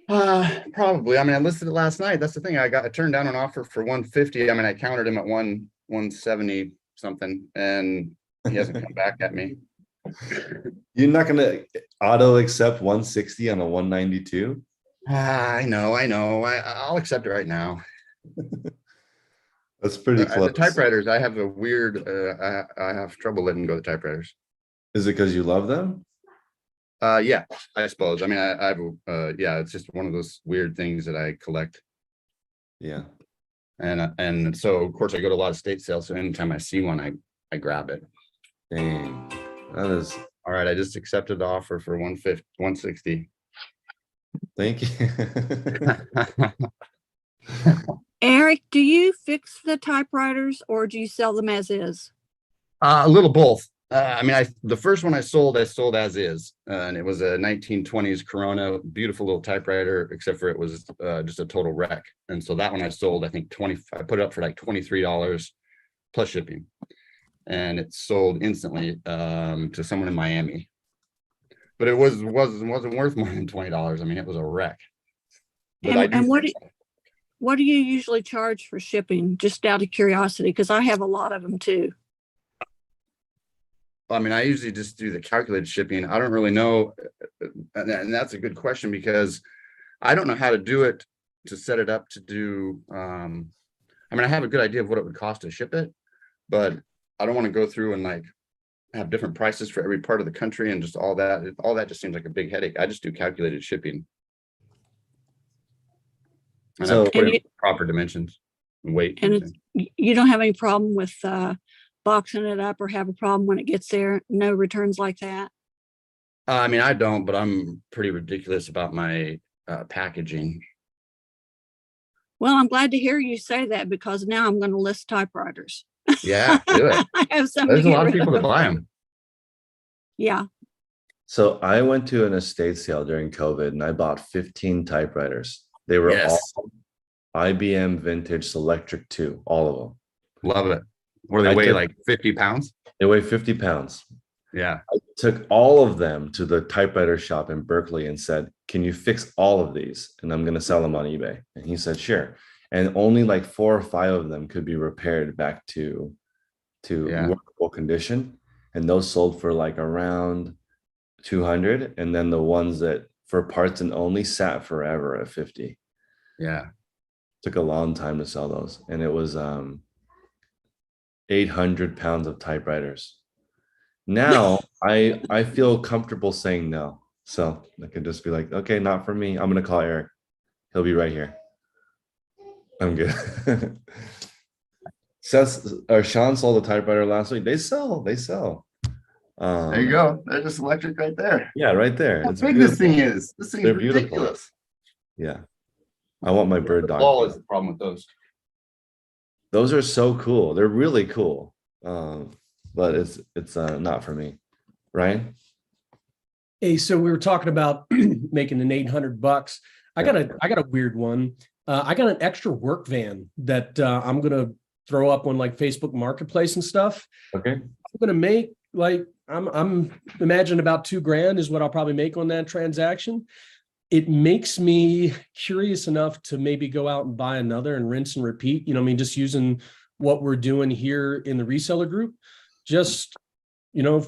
Probably. I mean, I listed it last night. That's the thing. I turned down an offer for $150. I mean, I countered him at 170 something, and he hasn't come back at me. You're not gonna auto accept 160 on a 192? I know. I'll accept it right now. That's pretty close. The typewriters, I have a weird. I have trouble letting go of the typewriters. Is it because you love them? Yeah, I suppose. I mean, yeah, it's just one of those weird things that I collect. Yeah. And so of course I go to a lot of estate sales. So anytime I see one, I grab it. Dang, that is all right. I just accepted the offer for 160. Thank you. Eric, do you fix the typewriters or do you sell them as is? A little both. I mean, the first one I sold as is, and it was a 1920s Corona, beautiful little typewriter, except for it was just a total wreck. And so that one I sold, I think I put it up for like $23 plus shipping, and it sold instantly to someone in Miami. But it wasn't worth more than $20. I mean, it was a wreck. But and what do you usually charge for shipping? Just out of curiosity, because I have a lot of them too. I mean, I usually just do the calculated shipping. I don't really know. And that's a good question, because I don't know how to do it, to set it up to do. I mean, I have a good idea of what it would cost to ship it, but I don't want to go through and like have different prices for every part of the country and just all that. All that just seems like a big headache. I just do calculated shipping. And so, I put in proper dimensions and weight. And you don't have any problem with boxing it up or have a problem when it gets there? No returns like that? I mean, I don't, but I'm pretty ridiculous about my packaging. Well, I'm glad to hear you say that, because now I'm going to list typewriters. Yeah, do it. I have some. There's a lot of people that buy them. Yeah. So I went to an estate sale during COVID and I bought 15 typewriters. They were all IBM Vintage Selectric 2, all of them. Love it. What do they weigh, like 50 pounds? They weigh 50 pounds. Yeah. I took all of them to the typewriter shop in Berkeley and said, can you fix all of these? And I'm going to sell them on eBay. And he said, sure. And only like 4 or 5 of them could be repaired back to workable condition. And those sold for like around 200. And then the ones that for parts and only sat forever at 50. Yeah. Took a long time to sell those. And it was 800 pounds of typewriters. Now I feel comfortable saying no. So I could just be like, okay, not for me. I'm gonna call Eric. He'll be right here. I'm good. Sean sold a typewriter last week. They sell. There you go. There's just electric right there. Yeah, right there. How It's big beautiful. this thing is. This thing's They're beautiful. ridiculous. Yeah. I want my bird dog. Ball is the problem with those. Those are so cool. They're really cool. But it's not for me. Ryan? Hey, so we were talking about making an $800. I got a weird one. I got an extra work van that I'm gonna throw up on like Facebook Marketplace and stuff. Okay. I'm gonna make like I'm imagining about $2,000 is what I'll probably make on that transaction. It makes me curious enough to maybe go out and buy another and rinse and repeat. You know, I mean, just using what we're doing here in the reseller group, just, you know,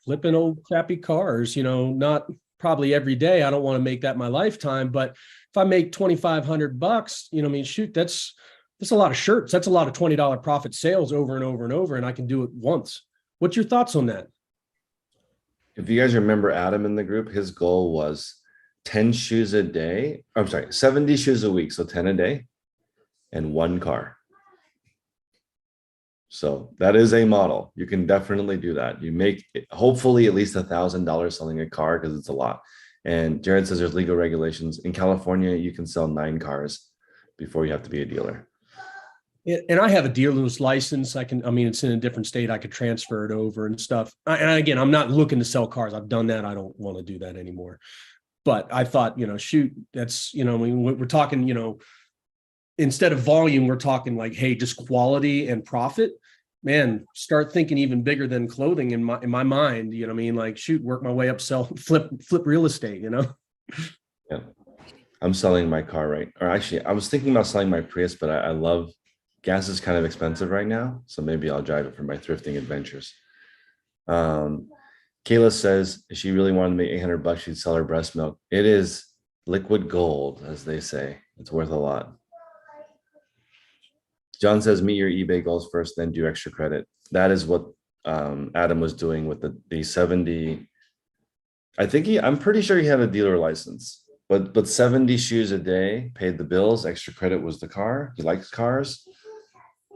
flipping old crappy cars, you know, not probably every day. I don't want to make that my lifetime, but if I make $2,500, you know, I mean, shoot, that's a lot of shirts. That's a lot of $20 profit sales over and over and over. And I can do it once. What's your thoughts on that? If you guys remember Adam in the group, his goal was 10 shoes a day. I'm sorry, 70 shoes a week. So 10 a day and one car. So that is a model. You can definitely do that. You make hopefully at least $1,000 selling a car because it's a lot. And Jared says there's legal regulations. In California, you can sell 9 cars before you have to be a dealer. And I have a dealer's license. I mean, it's in a different state. I could transfer it over and stuff. And again, I'm not looking to sell cars. I've done that. I don't want to do that anymore. But I thought, you know, shoot, that's, you know, I mean, we're talking, you know, instead of volume, we're talking like, hey, just quality and profit. Man, start thinking even bigger than clothing in my mind. You know what I mean? Like, shoot, work my way up, flip real estate, you know? Yeah. I'm selling my car, right? Or actually, I was thinking about selling my Prius, but I love gas is kind of expensive right now. So maybe I'll drive it for my thrifting adventures. Kayla says if she really wanted to make $800, she'd sell her breast milk. It is liquid gold, as they say. It's worth a lot. John says, meet your eBay goals first, then do extra credit. That is what Adam was doing with the 70. I think I'm pretty sure he had a dealer license, but 70 shoes a day paid the bills. Extra credit was the car. He likes cars.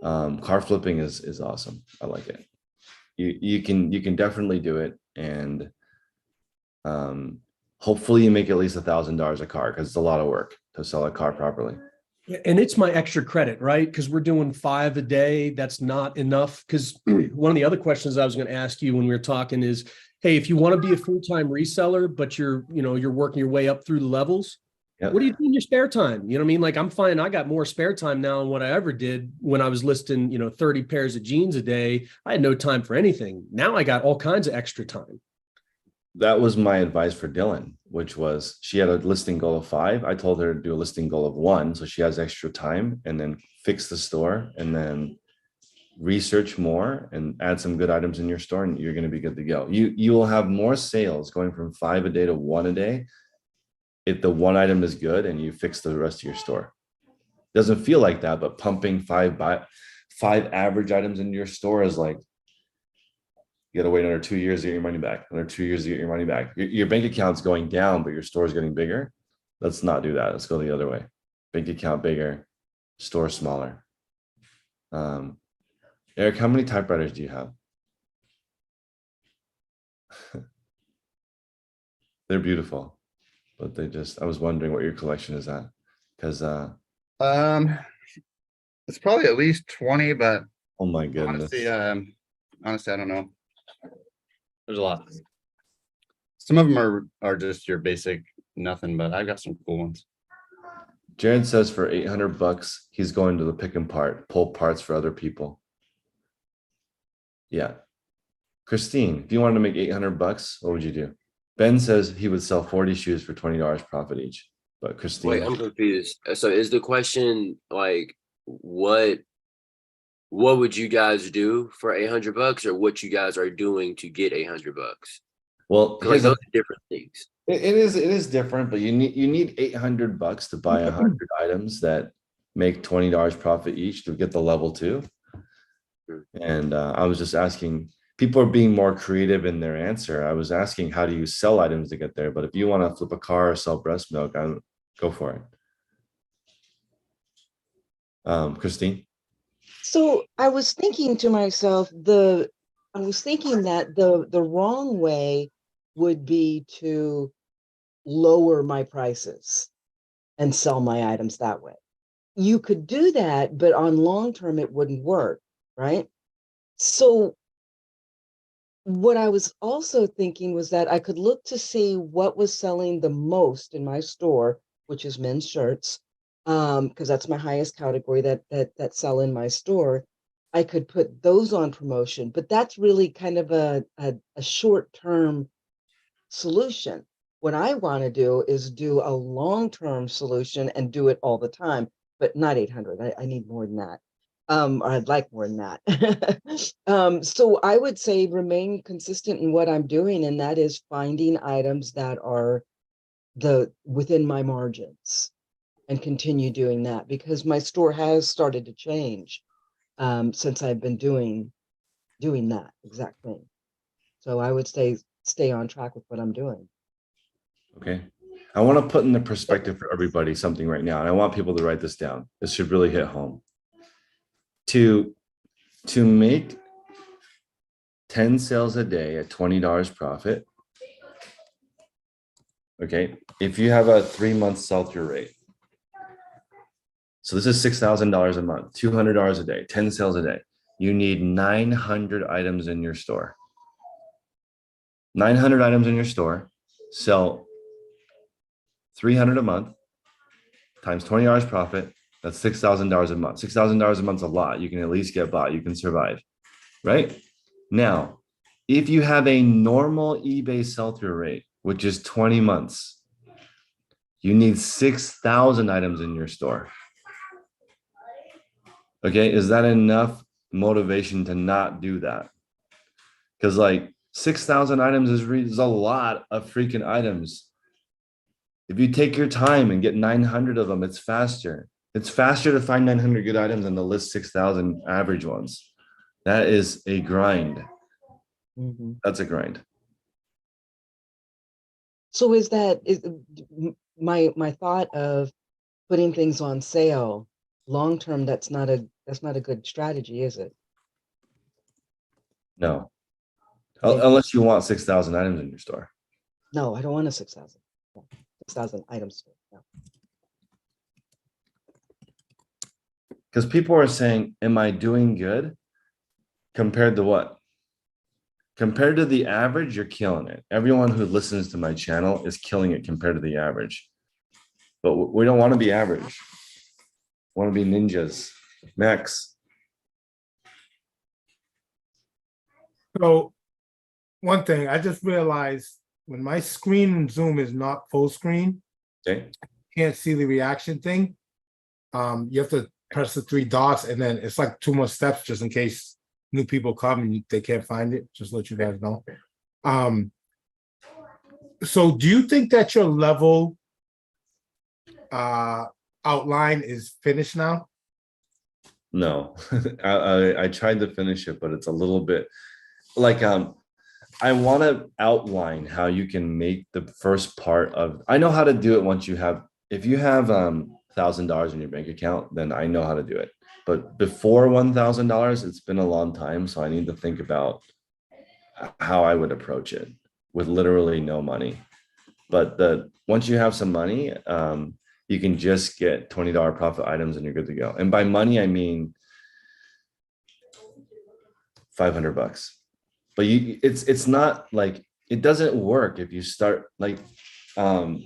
Car flipping is awesome. I like it. You can definitely do it, and hopefully you make at least $1,000 a car because it's a lot of work to sell a car properly. And it's my extra credit, right? Because we're doing 5 a day. That's not enough. Because one of the other questions I was going to ask you when we were talking is, hey, if you want to be a full-time reseller, but you're working your way up through the levels, what do you do in your spare time? You know what I mean? Like, I'm finding I got more spare time now than what I ever did when I was listing, 30 pairs of jeans a day. I had no time for anything. Now I got all kinds of extra time. That was my advice for Dylan, which was she had a listing goal of 5. I told her to do a listing goal of 1. So she has extra time, and then fix the store and then research more and add some good items in your store, and you're going to be good to go. You will have more sales going from 5 a day to 1 a day if the one item is good and you fix the rest of your store. Doesn't feel like that, but pumping 5 average items into your store is like, you got to wait another 2 years to get your money back, another 2 years to get your money back. Your bank account's going down, but your store is getting bigger. Let's not do that. Let's go the other way. Bank account bigger, store smaller. Eric, how many typewriters do you have? They're beautiful, but I was wondering what your collection is at. Because it's probably at least 20, but oh my goodness. Honestly, I don't know. There's a lot. Some of them are just your basic nothing, but I've got some cool ones. Jared says for $800, he's going to the pick and pull parts for other people. Yeah. Christine, if you wanted to make $800, what would you do? Ben says he would sell 40 shoes for $20 profit each. But Christine. Wait, I'm confused. So is the question like what would you guys do for $800, or what you guys are doing to get $800? Well, like those are different things. It is different, but you need $800 to buy 100 items that make $20 profit each to get the level 2. And I was just asking, people are being more creative in their answer. I was asking, how do you sell items to get there? But if you want to flip a car or sell breast milk, go for it. Christine? So I was thinking to myself, I was thinking that the wrong way would be to lower my prices and sell my items that way. You could do that, but on long term, it wouldn't work, right? So what I was also thinking was that I could look to see what was selling the most in my store, which is men's shirts, because that's my highest category that sell in my store. I could put those on promotion, but that's really kind of a short-term solution. What I want to do is do a long-term solution and do it all the time, but not 800. I need more than that. Or I'd like more than that. So I would say remain consistent in what I'm doing, and that is finding items that are within my margins and continue doing that, because my store has started to change since I've been doing that exact thing. So I would stay on track with what I'm doing. Okay. I want to put in the perspective for everybody something right now, and I want people to write this down. This should really hit home. To make 10 sales a day at $20 profit, okay, if you have a 3-month sell-through rate, so this is $6,000 a month, $200 a day, 10 sales a day, you need 900 items in your store. 900 items in your store, sell 300 a month times $20 profit. That's $6,000 a month. $6,000 a month is a lot. You can at least get by. You can survive, right? Now, if you have a normal eBay sell-through rate, which is 20 months, you need 6,000 items in your store. Okay, is that enough motivation to not do that? Because like 6,000 items is a lot of freaking items. If you take your time and get 900 of them, it's faster. It's faster to find 900 good items than to list 6,000 average ones. That is a grind. Mm-hmm. That's a grind. So is my thought of putting things on sale long term? That's not a good strategy, is it? No, unless you want 6,000 items in your store. No, I don't want a 6,000 items store. No. Because people are saying, am I doing good? Compared to what? Compared to the average, you're killing it. Everyone who listens to my channel is killing it compared to the average. But we don't want to be average. We want to be ninjas. Max. So one thing I just realized, when my screen in Zoom is not full screen, okay, can't see the reaction thing. You have to press the 3 dots, and then it's like 2 more steps just in case new people come and they can't find it. Just let you guys know. So do you think that your level outline is finished now? No, I tried to finish it, but it's a little bit like I want to outline how you can make the first part of. I know how to do it once you have. If you have $1,000 in your bank account, then I know how to do it. But before $1,000, it's been a long time, so I need to think about how I would approach it with literally no money. But once you have some money, you can just get $20 profit items and you're good to go. And by money, I mean $500. But it's not like, it doesn't work if you start like, okay,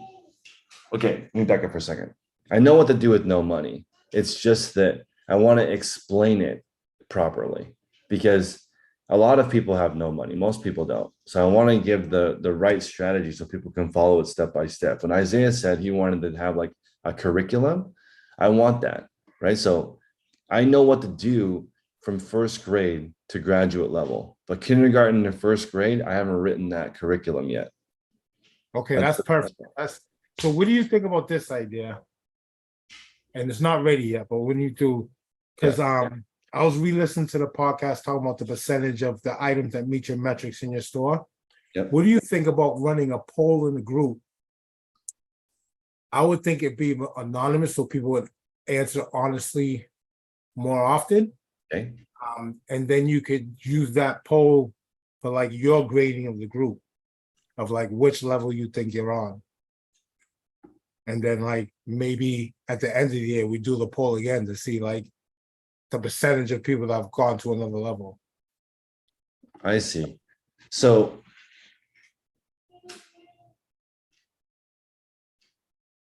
let me back up for a second. I know what to do with no money. It's just that I want to explain it properly, because a lot of people have no money. Most people don't. So I want to give the right strategy so people can follow it step by step. When Isaiah said he wanted to have like a curriculum, I want that, right? So I know what to do from first grade to graduate level, but kindergarten to first grade, I haven't written that curriculum yet. Okay, that's perfect. So what do you think about this idea? And it's not ready yet, but when you do, because I was re-listening to the podcast talking about the percentage of the items that meet your metrics in your store. Yep. What do you think about running a poll in the group? I would think it'd be anonymous so people would answer honestly more often. Okay. And then you could use that poll for like your grading of the group of like which level you think you're on. And then like maybe at the end of the year, we do the poll again to see like the percentage of people that have gone to another level. I see. So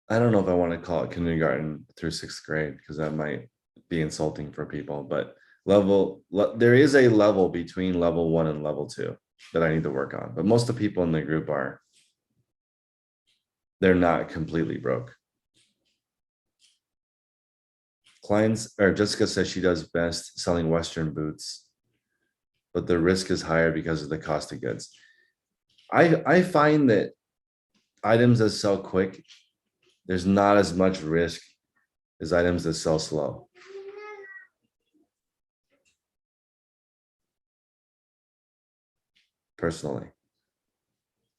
I don't know if I want to call it kindergarten through 6th grade because that might be insulting for people, but there is a level between level 1 and level 2 that I need to work on. But most of the people in the group they're not completely broke. Clients, or Jessica says she does best selling Western boots, but the risk is higher because of the cost of goods. I find that items that sell quick, there's not as much risk as items that sell slow. Personally.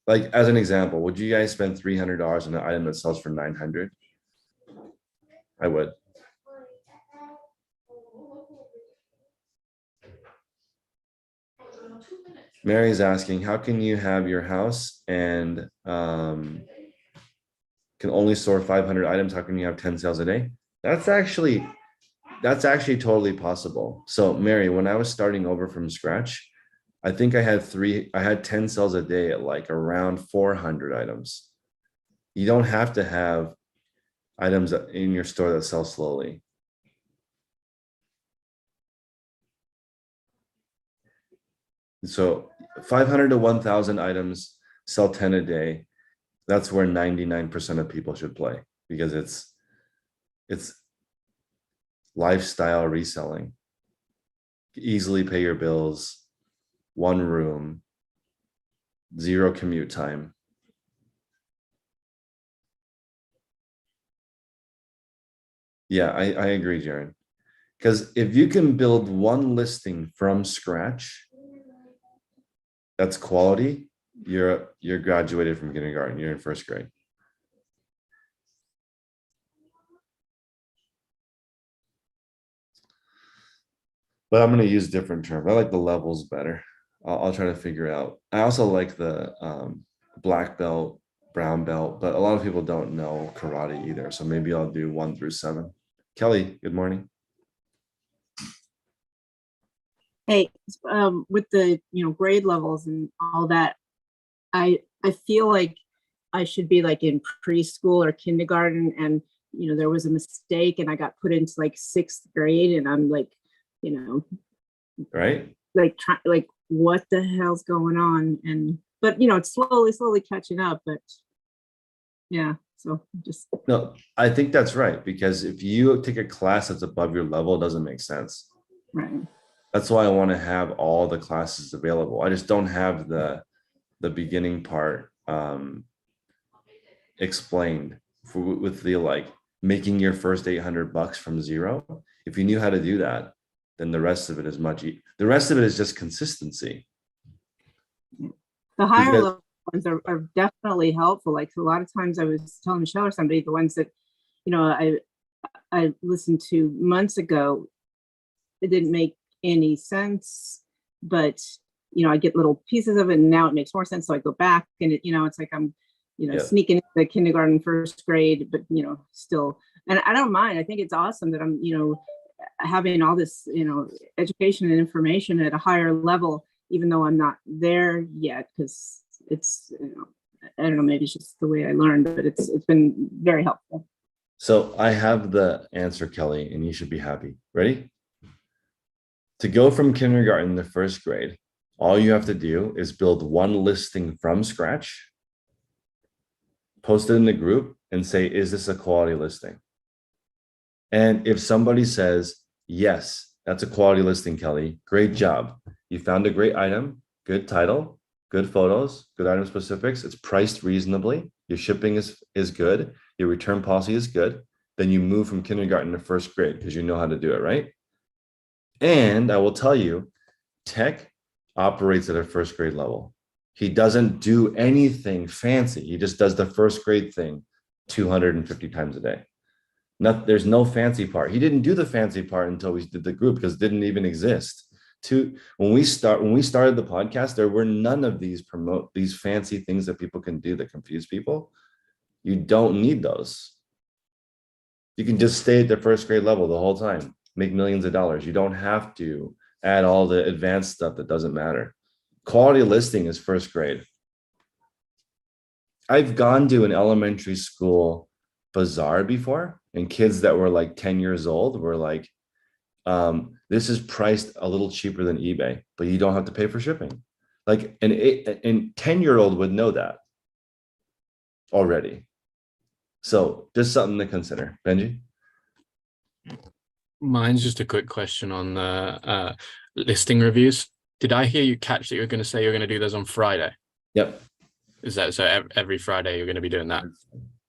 Like as an example, would you guys spend $300 on an item that sells for 900? I would. Mary's asking, how can you have your house and can only store 500 items? How can you have 10 sales a day? That's actually totally possible. So Mary, when I was starting over from scratch, I think I had 10 sales a day at like around 400 items. You don't have to have items in your store that sell slowly. So 500 to 1,000 items, sell 10 a day. That's where 99% of people should play because it's lifestyle reselling. Easily pay your bills, one room, zero commute time. Yeah, I agree, Jared. Because if you can build one listing from scratch, that's quality, you're graduated from kindergarten, you're in 1st grade. But I'm going to use different terms. I like the levels better. I'll try to figure out. I also like the black belt, brown belt, but a lot of people don't know karate either. So maybe I'll do 1 through 7. Kelly, good morning. Hey, with the grade levels and all that, I feel like I should be like in preschool or kindergarten, and there was a mistake, and I got put into like 6th grade, and I'm like, right, like what the hell's going on? But it's slowly catching up. But yeah, so just no, I think that's right because if you take a class that's above your level, it doesn't make sense. Right. That's why I want to have all the classes available. I just don't have the beginning part explained with the like making your first $800 from zero. If you knew how to do that, then the rest of it is the rest of it is just consistency. The higher level ones are definitely helpful. Like a lot of times I was telling Michelle or somebody, the ones that I listened to months ago, it didn't make any sense, but I get little pieces of it and now it makes more sense. So I go back and it's like I'm sneaking into the kindergarten, 1st grade, but still, and I don't mind. I think it's awesome that I'm having all this education and information at a higher level, even though I'm not there yet, because it's I don't know, maybe it's just the way I learned, but it's been very helpful. So I have the answer, Kelly, and you should be happy. Ready? To go from kindergarten to 1st grade, all you have to do is build one listing from scratch, post it in the group and say, is this a quality listing? And if somebody says, yes, that's a quality listing, Kelly, great job. You found a great item, good title, good photos, good item specifics. It's priced reasonably. Your shipping is good. Your return policy is good. Then you move from kindergarten to 1st grade because you know how to do it, right? And I will tell you, tech operates at a first grade level. He doesn't do anything fancy. He just does the first grade thing 250 times a day. There's no fancy part. He didn't do the fancy part until we did the group because it didn't even exist. When we started the podcast, there were none of these fancy things that people can do that confuse people. You don't need those. You can just stay at the first grade level the whole time, make millions of dollars. You don't have to add all the advanced stuff that doesn't matter. Quality listing is first grade. I've gone to an elementary school bazaar before, and kids that were like 10 years old were like, this is priced a little cheaper than eBay, but you don't have to pay for shipping. Like an 10-year-old would know that already. So just something to consider. Benji? Mine's just a quick question on the listing reviews. Did I hear you catch that you're going to say you're going to do those on Friday? Yep. Is that so? Every Friday you're going to be doing that?